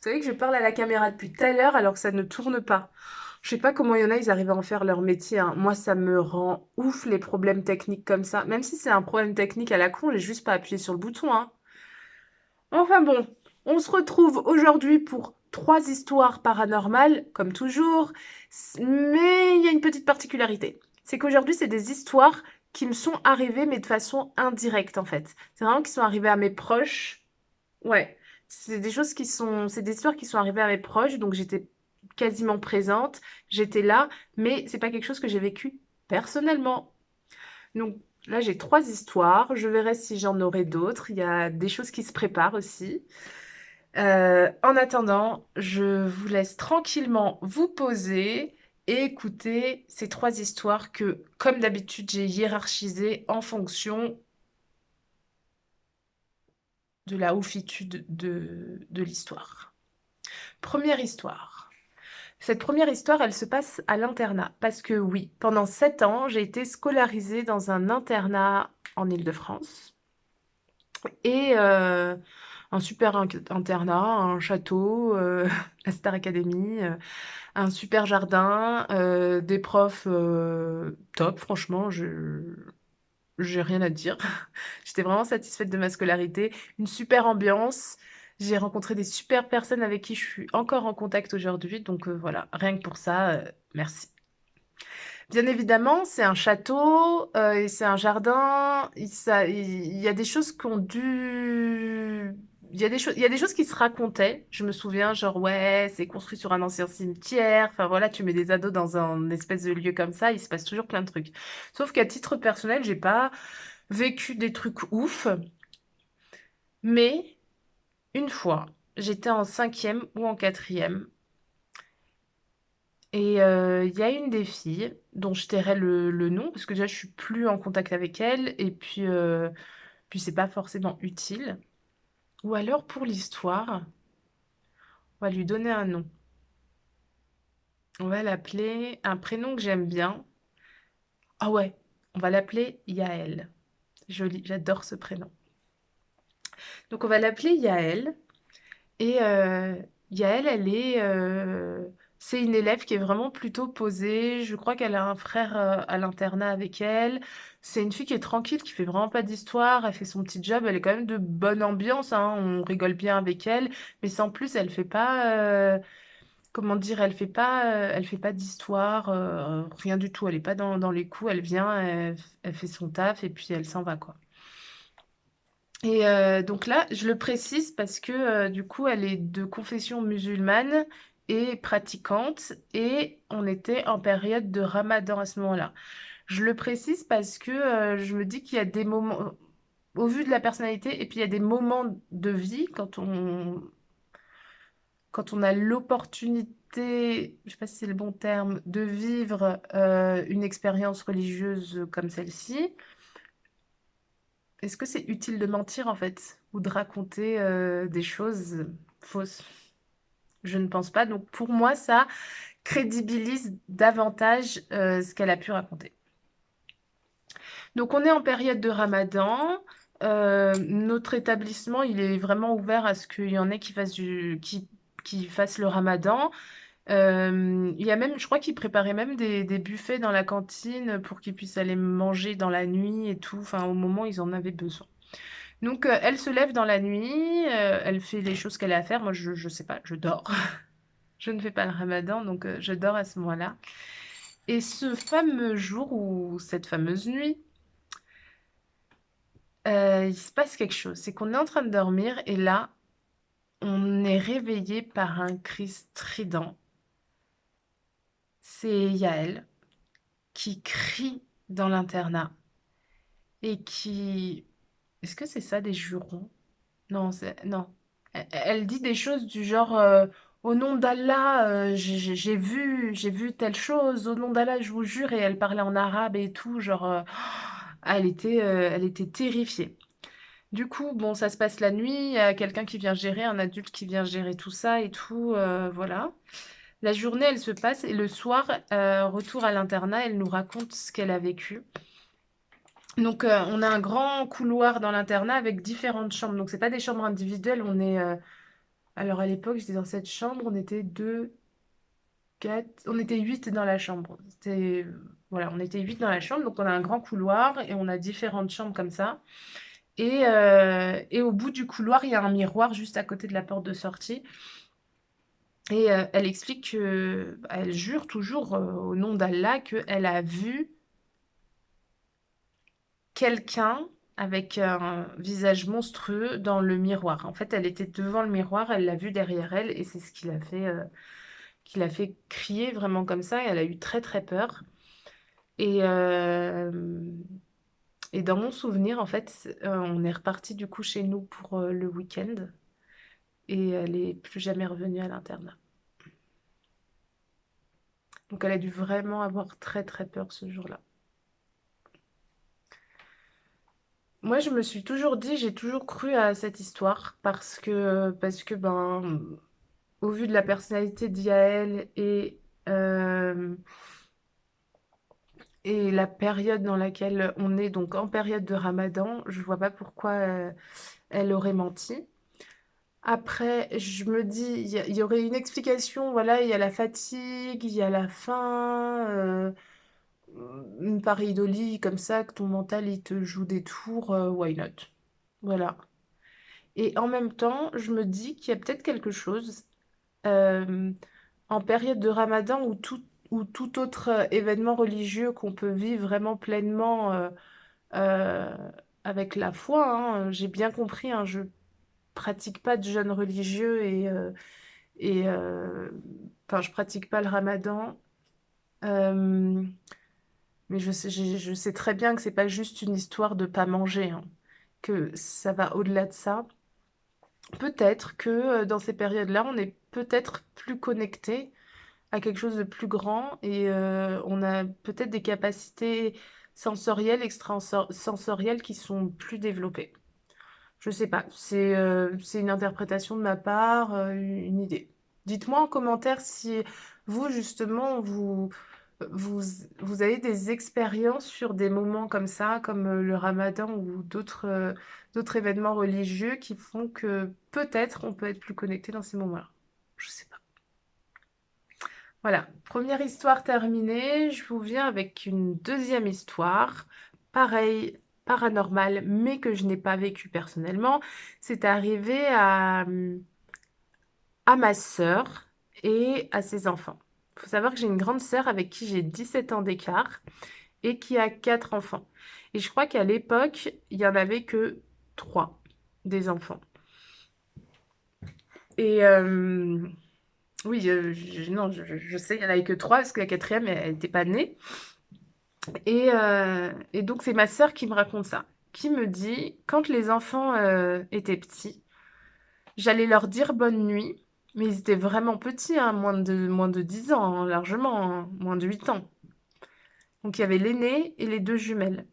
Vous savez que je parle à la caméra depuis tout à l'heure alors que ça ne tourne pas. Je sais pas comment il y en a, ils arrivent à en faire leur métier, hein. Moi, ça me rend ouf les problèmes techniques comme ça. Même si c'est un problème technique à la con, j'ai juste pas appuyé sur le bouton, hein. Enfin bon, on se retrouve aujourd'hui pour 3 histoires paranormales, comme toujours. Mais il y a une petite particularité. C'est qu'aujourd'hui, c'est des histoires qui me sont arrivées, mais de façon indirecte, en fait. C'est vraiment qui sont arrivées à mes proches. Ouais, c'est des histoires qui sont arrivées à mes proches, donc j'étais quasiment présente, j'étais là, mais c'est pas quelque chose que j'ai vécu personnellement. Donc là, j'ai 3 histoires, je verrai si j'en aurai d'autres. Il y a des choses qui se préparent aussi. En attendant, je vous laisse tranquillement vous poser et écouter ces 3 histoires que, comme d'habitude, j'ai hiérarchisées en fonction de la oufitude de l'histoire. Première histoire. Cette première histoire, elle se passe à l'internat. Parce que oui, pendant 7 ans, j'ai été scolarisée dans un internat en Île-de-France. Et un super internat, un château, la Star Academy, un super jardin, des profs top, franchement, j'ai rien à dire. J'étais vraiment satisfaite de ma scolarité, une super ambiance. J'ai rencontré des super personnes avec qui je suis encore en contact aujourd'hui, donc voilà, rien que pour ça, merci. Bien évidemment, c'est un château et c'est un jardin. Il y a des choses qui ont dû. Il y a des choses qui se racontaient. Je me souviens, genre, ouais, c'est construit sur un ancien cimetière. Enfin voilà, tu mets des ados dans un espèce de lieu comme ça, il se passe toujours plein de trucs. Sauf qu'à titre personnel, j'ai pas vécu des trucs ouf. Mais une fois, j'étais en cinquième ou en quatrième. Et il y a une des filles dont je tairai le nom parce que déjà je suis plus en contact avec elle et puis c'est pas forcément utile. Ou alors pour l'histoire, on va lui donner un nom. On va l'appeler un prénom que j'aime bien. Ah ouais, on va l'appeler Yaël. Joli, j'adore ce prénom. Donc on va l'appeler Yaël. Et Yaël, c'est une élève qui est vraiment plutôt posée. Je crois qu'elle a un frère à l'internat avec elle. C'est une fille qui est tranquille, qui fait vraiment pas d'histoire. Elle fait son petit job. Elle est quand même de bonne ambiance, hein. On rigole bien avec elle. Mais sans plus, elle fait pas, comment dire, elle fait pas d'histoire, rien du tout. Elle est pas dans les coups. Elle vient, elle fait son taf et puis elle s'en va, quoi. Et donc là, je le précise parce que du coup, elle est de confession musulmane et pratiquante et on était en période de Ramadan à ce moment-là. Je le précise parce que je me dis qu'il y a des moments, au vu de la personnalité, et puis il y a des moments de vie quand on a l'opportunité, je sais pas si c'est le bon terme, de vivre une expérience religieuse comme celle-ci. Est-ce que c'est utile de mentir en fait ou de raconter des choses fausses? Je ne pense pas. Donc pour moi, ça crédibilise davantage ce qu'elle a pu raconter. Donc on est en période de Ramadan. Notre établissement, il est vraiment ouvert à ce qu'il y en ait qui fassent le Ramadan. Il y a même, je crois qu'ils préparaient même des buffets dans la cantine pour qu'ils puissent aller manger dans la nuit et tout, enfin au moment où ils en avaient besoin. Donc, elle se lève dans la nuit, elle fait les choses qu'elle a à faire. Moi, je sais pas, je dors. Je ne fais pas le ramadan, donc je dors à ce moment-là. Et ce fameux jour ou cette fameuse nuit, il se passe quelque chose. C'est qu'on est en train de dormir et là, on est réveillé par un cri strident. C'est Yaël qui crie dans l'internat et qui... Est-ce que c'est ça des jurons? Non, non. Elle dit des choses du genre au nom d'Allah, j'ai vu telle chose, au nom d'Allah, je vous jure, et elle parlait en arabe et tout, genre elle était terrifiée. Du coup, bon, ça se passe la nuit, il y a quelqu'un qui vient gérer, un adulte qui vient gérer tout ça et tout, voilà. La journée, elle se passe et le soir, retour à l'internat, elle nous raconte ce qu'elle a vécu. Donc, on a un grand couloir dans l'internat avec différentes chambres. Donc, c'est pas des chambres individuelles, on est Alors à l'époque, j'étais dans cette chambre, on était deux, quatre, on était huit dans la chambre. C'était, voilà, on était huit dans la chambre, donc on a un grand couloir et on a différentes chambres comme ça. Et au bout du couloir, il y a un miroir juste à côté de la porte de sortie. Et elle explique que, elle jure toujours au nom d'Allah qu'elle a vu quelqu'un avec un visage monstrueux dans le miroir. En fait, elle était devant le miroir, elle l'a vu derrière elle et c'est ce qui l'a fait crier vraiment comme ça. Et elle a eu très très peur. Et, et dans mon souvenir, en fait, on est reparti du coup chez nous pour le week-end et elle est plus jamais revenue à l'internat. Donc elle a dû vraiment avoir très très peur ce jour-là. Moi, je me suis toujours dit, j'ai toujours cru à cette histoire parce que ben, au vu de la personnalité d'Yael et la période dans laquelle on est, donc en période de Ramadan, je vois pas pourquoi elle aurait menti. Après, je me dis, il y aurait une explication, voilà, il y a la fatigue, il y a la faim, une pareidolie comme ça, que ton mental, il te joue des tours, why not? Voilà. Et en même temps, je me dis qu'il y a peut-être quelque chose euh, en période de Ramadan ou tout autre événement religieux qu'on peut vivre vraiment pleinement euh, avec la foi, hein. J'ai bien compris, hein, je pratique pas de jeûne religieux enfin, je pratique pas le Ramadan. Euh, mais je sais très bien que c'est pas juste une histoire de pas manger, hein, que ça va au-delà de ça. Peut-être que dans ces périodes-là, on est peut-être plus connecté à quelque chose de plus grand et on a peut-être des capacités sensorielles, extrasensorielles qui sont plus développées. Je sais pas, c'est une interprétation de ma part, une idée. Dites-moi en commentaire si vous, justement, vous, vous avez des expériences sur des moments comme ça, comme le Ramadan ou d'autres événements religieux qui font que peut-être on peut être plus connecté dans ces moments-là. Je sais pas. Voilà, première histoire terminée. Je vous viens avec une deuxième histoire. Pareil, paranormale, mais que je n'ai pas vécue personnellement. C'est arrivé à ma sœur et à ses enfants. Il faut savoir que j'ai une grande sœur avec qui j'ai 17 ans d'écart et qui a 4 enfants. Et je crois qu'à l'époque, il n'y en avait que 3 des enfants. Et oui, non, je sais, il n'y en avait que 3 parce que la quatrième, elle n'était pas née. Et donc, c'est ma sœur qui me raconte ça, qui me dit, quand les enfants étaient petits, j'allais leur dire bonne nuit, mais ils étaient vraiment petits, hein, moins de 10 ans, hein, largement, hein, moins de 8 ans. Donc, il y avait l'aîné et les deux jumelles.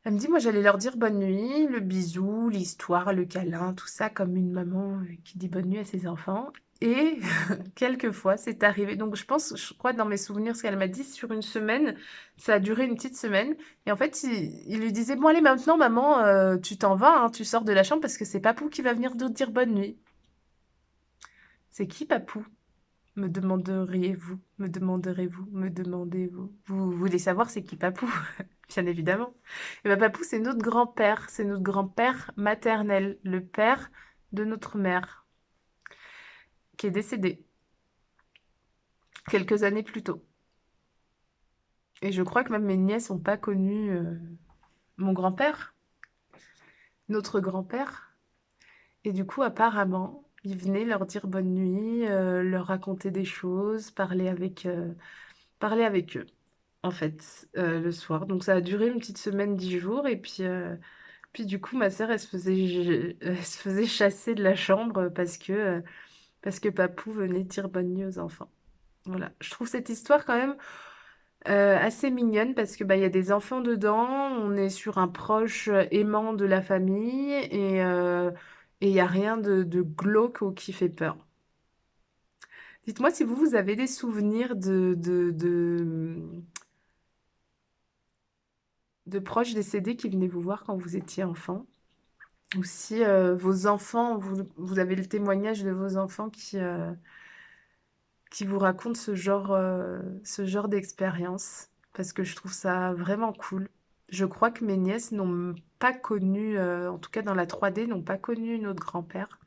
Elle me dit, moi, j'allais leur dire bonne nuit, le bisou, l'histoire, le câlin, tout ça, comme une maman qui dit bonne nuit à ses enfants. Et quelquefois, c'est arrivé. Donc, je crois, dans mes souvenirs, ce qu'elle m'a dit, sur une semaine, ça a duré une petite semaine. Et en fait, il lui disait, bon, allez, maintenant, maman, tu t'en vas, hein, tu sors de la chambre parce que c'est Papou qui va venir te dire bonne nuit. C'est qui, Papou? Me demanderiez-vous, me demanderez-vous, me demandez-vous. Vous voulez savoir c'est qui Papou? Bien évidemment. Et ben Papou, c'est notre grand-père, c'est notre grand-père maternel, le père de notre mère, qui est décédé quelques années plus tôt. Et je crois que même mes nièces n'ont pas connu mon grand-père, notre grand-père. Et du coup, apparemment, il venait leur dire bonne nuit, leur raconter des choses, parler avec eux, en fait, le soir. Donc ça a duré une petite semaine, 10 jours, et puis du coup, ma sœur, elle se faisait chasser de la chambre parce que Papou venait dire bonne nuit aux enfants. Voilà, je trouve cette histoire quand même assez mignonne parce que bah, il y a des enfants dedans, on est sur un proche aimant de la famille et il n'y a rien de glauque ou qui fait peur. Dites-moi si vous avez des souvenirs de proches décédés qui venaient vous voir quand vous étiez enfant. ou si vos enfants, vous avez le témoignage de vos enfants qui vous racontent ce genre d'expérience, parce que je trouve ça vraiment cool. Je crois que mes nièces n'ont pas connu, en tout cas dans la 3D, n'ont pas connu notre grand-père.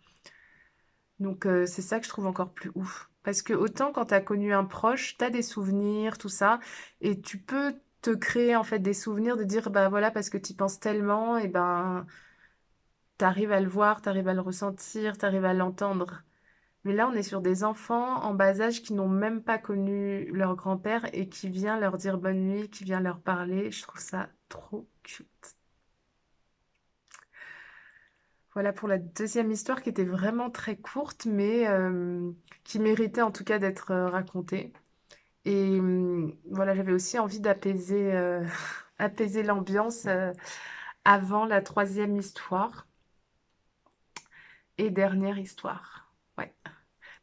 Donc c'est ça que je trouve encore plus ouf. Parce que autant quand tu as connu un proche, tu as des souvenirs, tout ça, et tu peux te créer en fait des souvenirs de dire bah voilà parce que tu y penses tellement et ben tu arrives à le voir, tu arrives à le ressentir, tu arrives à l'entendre. Mais là on est sur des enfants en bas âge qui n'ont même pas connu leur grand-père et qui vient leur dire bonne nuit, qui vient leur parler. Je trouve ça trop cute. Voilà pour la deuxième histoire qui était vraiment très courte, mais qui méritait en tout cas d'être racontée. Et voilà, j'avais aussi envie d'apaiser apaiser l'ambiance avant la troisième histoire et dernière histoire. Ouais.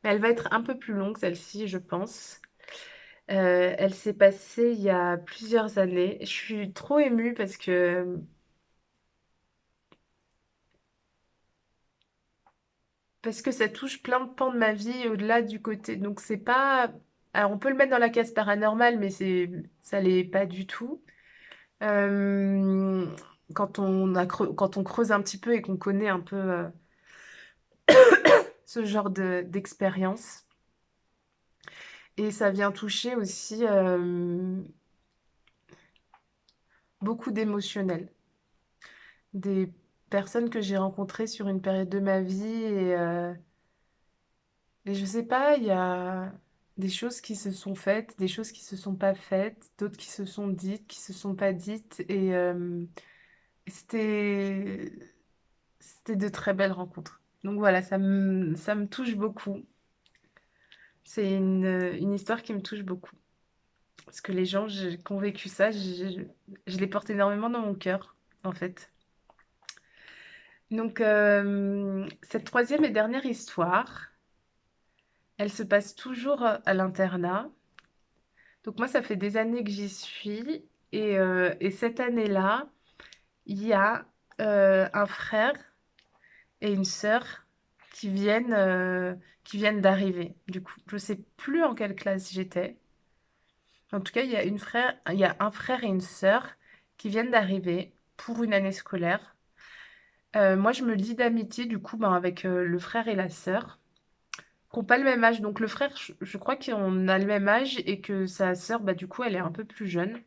Mais elle va être un peu plus longue, celle-ci, je pense. Elle s'est passée il y a plusieurs années. Je suis trop émue parce que ça touche plein de pans de ma vie au-delà du côté. Donc c'est pas. Alors on peut le mettre dans la case paranormale, mais ça l'est pas du tout. Euh, quand on creuse un petit peu et qu'on connaît un peu ce genre d'expérience. Et ça vient toucher aussi beaucoup d'émotionnel. Des personnes que j'ai rencontrées sur une période de ma vie et je sais pas, il y a des choses qui se sont faites, des choses qui se sont pas faites, d'autres qui se sont dites, qui se sont pas dites. Et c'était, c'était de très belles rencontres. Donc voilà, ça me touche beaucoup. C'est une histoire qui me touche beaucoup. Parce que les gens qui ont vécu ça, je les porte énormément dans mon cœur, en fait. Donc, cette troisième et dernière histoire, elle se passe toujours à l'internat. Donc moi, ça fait des années que j'y suis. Et cette année-là, il y a un frère et une sœur qui viennent d'arriver. Du coup, je sais plus en quelle classe j'étais. En tout cas, il y a un frère et une sœur qui viennent d'arriver pour une année scolaire. Moi, je me lie d'amitié du coup ben, avec le frère et la sœur, qui n'ont pas le même âge. Donc le frère, je crois qu'on a le même âge et que sa sœur, bah, du coup, elle est un peu plus jeune.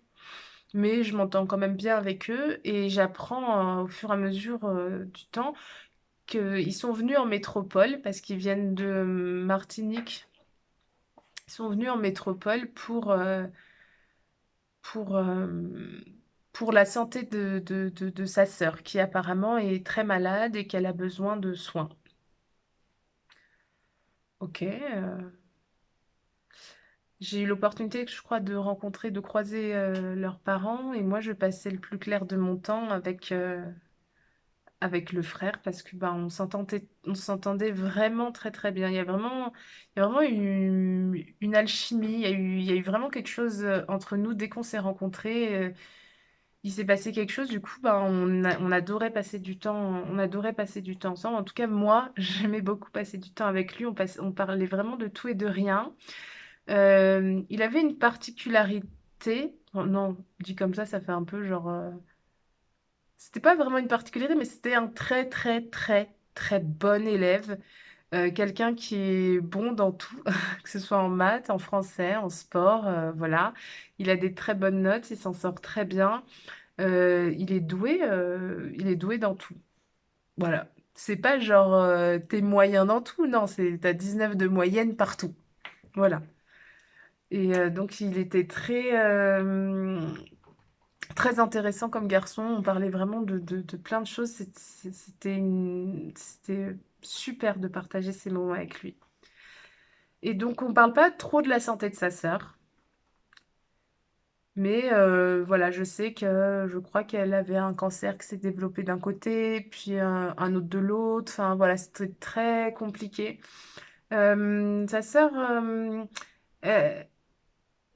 Mais je m'entends quand même bien avec eux et j'apprends au fur et à mesure du temps qu'ils sont venus en métropole parce qu'ils viennent de Martinique. Ils sont venus en métropole pour, pour la santé de sa sœur, qui apparemment est très malade et qu'elle a besoin de soins. Ok. J'ai eu l'opportunité, je crois, de rencontrer, de croiser leurs parents, et moi, je passais le plus clair de mon temps avec le frère parce que ben, on s'entendait vraiment très très bien. Il y a vraiment une alchimie, il y a eu vraiment quelque chose entre nous dès qu'on s'est rencontrés. Il s'est passé quelque chose, du coup, ben, on adorait passer du temps, on adorait passer du temps ensemble. En tout cas, moi, j'aimais beaucoup passer du temps avec lui. On parlait vraiment de tout et de rien. Il avait une particularité. Oh, non, dit comme ça fait un peu genre. C'était pas vraiment une particularité, mais c'était un très, très, très, très bon élève. Quelqu'un qui est bon dans tout, que ce soit en maths, en français, en sport, voilà. Il a des très bonnes notes, il s'en sort très bien. Il est doué dans tout. Voilà. C'est pas genre t'es moyen dans tout, non, t'as 19 de moyenne partout. Voilà. Et donc il était très intéressant comme garçon. On parlait vraiment de plein de choses. C'était super de partager ces moments avec lui. Et donc on parle pas trop de la santé de sa sœur. Mais voilà, je crois qu'elle avait un cancer qui s'est développé d'un côté, puis un autre de l'autre. Enfin voilà, c'était très compliqué. Sa sœur, elle,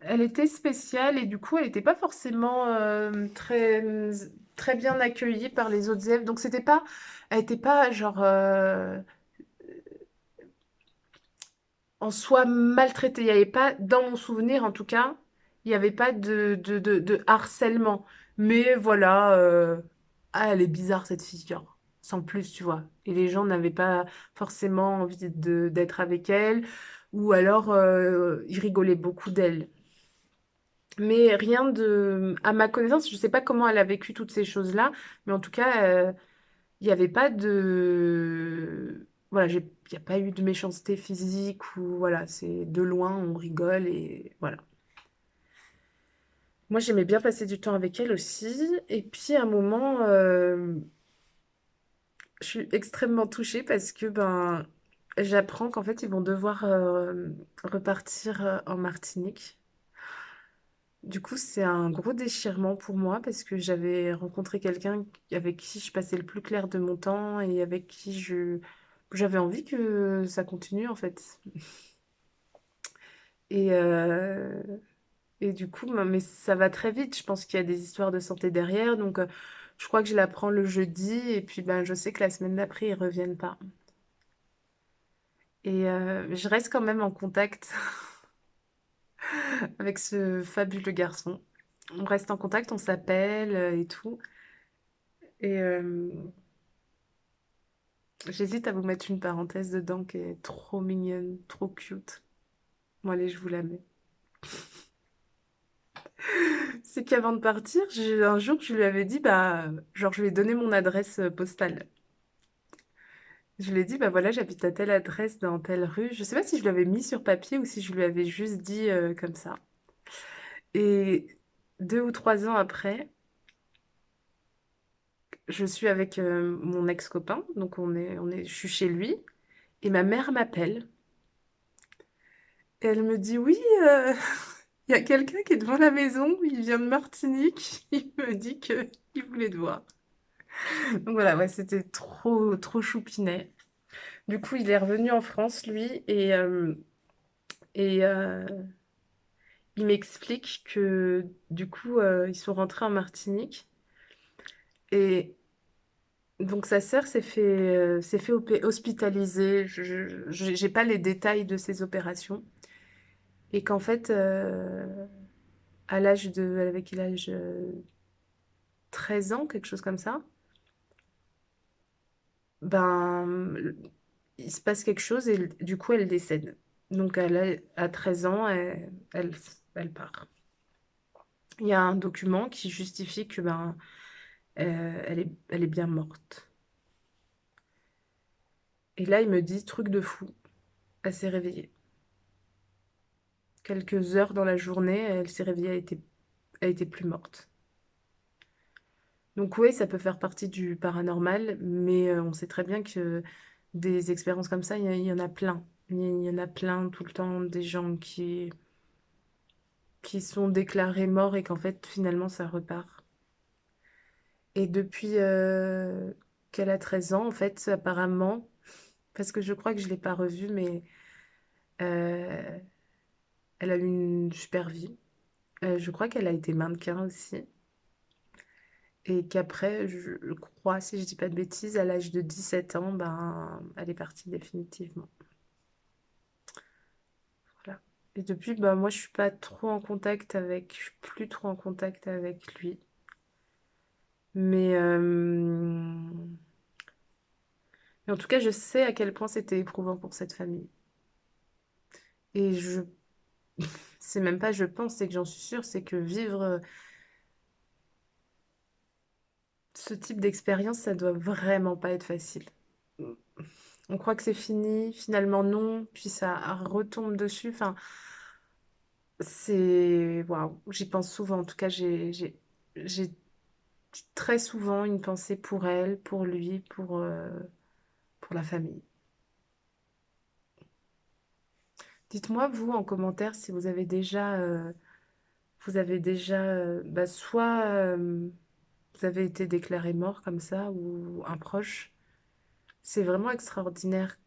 elle était spéciale et du coup, elle n'était pas forcément très très bien accueillie par les autres élèves. Donc c'était pas, elle était pas genre en soi maltraitée. Il n'y avait pas, dans mon souvenir en tout cas, il n'y avait pas de harcèlement. Mais voilà, ah, elle est bizarre cette fille, genre, sans plus, tu vois. Et les gens n'avaient pas forcément envie d'être avec elle, ou alors ils rigolaient beaucoup d'elle. Mais rien de... À ma connaissance, je ne sais pas comment elle a vécu toutes ces choses-là, mais en tout cas, il n'y avait pas de... Voilà, il n'y a pas eu de méchanceté physique ou voilà, c'est de loin, on rigole et voilà. Moi, j'aimais bien passer du temps avec elle aussi. Et puis, à un moment, je suis extrêmement touchée parce que ben, j'apprends qu'en fait, ils vont devoir repartir en Martinique. Du coup, c'est un gros déchirement pour moi parce que j'avais rencontré quelqu'un avec qui je passais le plus clair de mon temps et avec qui j'avais envie que ça continue en fait. Et, euh, et du coup, mais ça va très vite. Je pense qu'il y a des histoires de santé derrière. Donc, je crois que je la prends le jeudi et puis ben, je sais que la semaine d'après, ils reviennent pas. Et je reste quand même en contact avec ce fabuleux garçon. On reste en contact, on s'appelle et tout. Et j'hésite à vous mettre une parenthèse dedans qui est trop mignonne, trop cute. Bon, allez, je vous la mets. C'est qu'avant de partir, un jour, je lui avais dit, bah, genre, je lui ai donné mon adresse postale. Je lui ai dit, bah voilà, j'habite à telle adresse dans telle rue. Je sais pas si je l'avais mis sur papier ou si je lui avais juste dit comme ça. Et 2 ou 3 ans après, je suis avec mon ex-copain, donc je suis chez lui, et ma mère m'appelle. Et elle me dit, oui, il y a quelqu'un qui est devant la maison, il vient de Martinique, il me dit qu'il voulait te voir. Donc voilà, ouais, c'était trop, trop choupinet. Du coup, il est revenu en France, lui, et il m'explique que du coup, ils sont rentrés en Martinique. Et donc sa sœur s'est fait hospitaliser. J'ai pas les détails de ces opérations. Et qu'en fait, à l'âge de... Elle avait quel âge? 13 ans, quelque chose comme ça. Ben, il se passe quelque chose et du coup, elle décède. Donc, à 13 ans, elle part. Il y a un document qui justifie que ben, elle est bien morte. Et là, il me dit, truc de fou, elle s'est réveillée. Quelques heures dans la journée, elle s'est réveillée, elle était plus morte. Donc oui, ça peut faire partie du paranormal, mais on sait très bien que des expériences comme ça, il y en a plein. Il y en a plein tout le temps, des gens qui sont déclarés morts et qu'en fait, finalement, ça repart. Et depuis qu'elle a 13 ans, en fait, apparemment, parce que je crois que je ne l'ai pas revue, mais euh, elle a eu une super vie. Je crois qu'elle a été mannequin aussi. Et qu'après, je crois, si je dis pas de bêtises, à l'âge de 17 ans, ben, elle est partie définitivement. Voilà. Et depuis, ben, moi, je suis pas trop en contact avec, je suis plus trop en contact avec lui. Mais en tout cas, je sais à quel point c'était éprouvant pour cette famille. Et c'est même pas je pense, c'est que j'en suis sûre, c'est que vivre ce type d'expérience, ça doit vraiment pas être facile. On croit que c'est fini, finalement non, puis ça retombe dessus. Enfin, c'est waouh, j'y pense souvent. En tout cas, j'ai très souvent une pensée pour elle, pour lui, pour la famille. Dites-moi, vous, en commentaire, si vous avez déjà bah, soit vous avez été déclaré mort comme ça, ou un proche. C'est vraiment extraordinaire,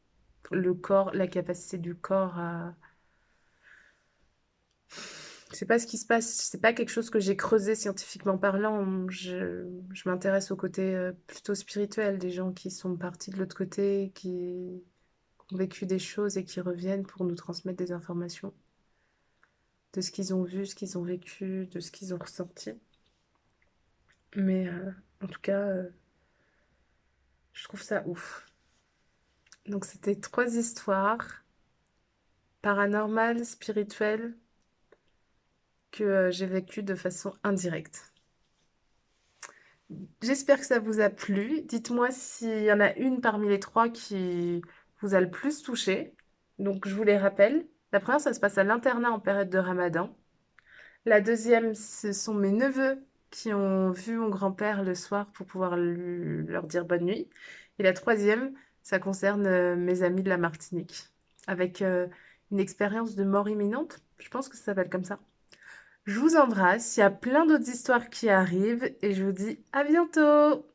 le corps, la capacité du corps C'est pas ce qui se passe, c'est pas quelque chose que j'ai creusé scientifiquement parlant. Je m'intéresse au côté plutôt spirituel des gens qui sont partis de l'autre côté, qui ont vécu des choses et qui reviennent pour nous transmettre des informations de ce qu'ils ont vu, ce qu'ils ont vécu, de ce qu'ils ont ressenti. Mais en tout cas, je trouve ça ouf. Donc c'était 3 histoires paranormales, spirituelles, que j'ai vécues de façon indirecte. J'espère que ça vous a plu. Dites-moi s'il y en a une parmi les 3 qui vous a le plus touché. Donc je vous les rappelle. La première, ça se passe à l'internat en période de Ramadan. La deuxième, ce sont mes neveux qui ont vu mon grand-père le soir pour pouvoir leur dire bonne nuit. Et la troisième, ça concerne mes amis de la Martinique, avec une expérience de mort imminente. Je pense que ça s'appelle comme ça. Je vous embrasse, il y a plein d'autres histoires qui arrivent et je vous dis à bientôt!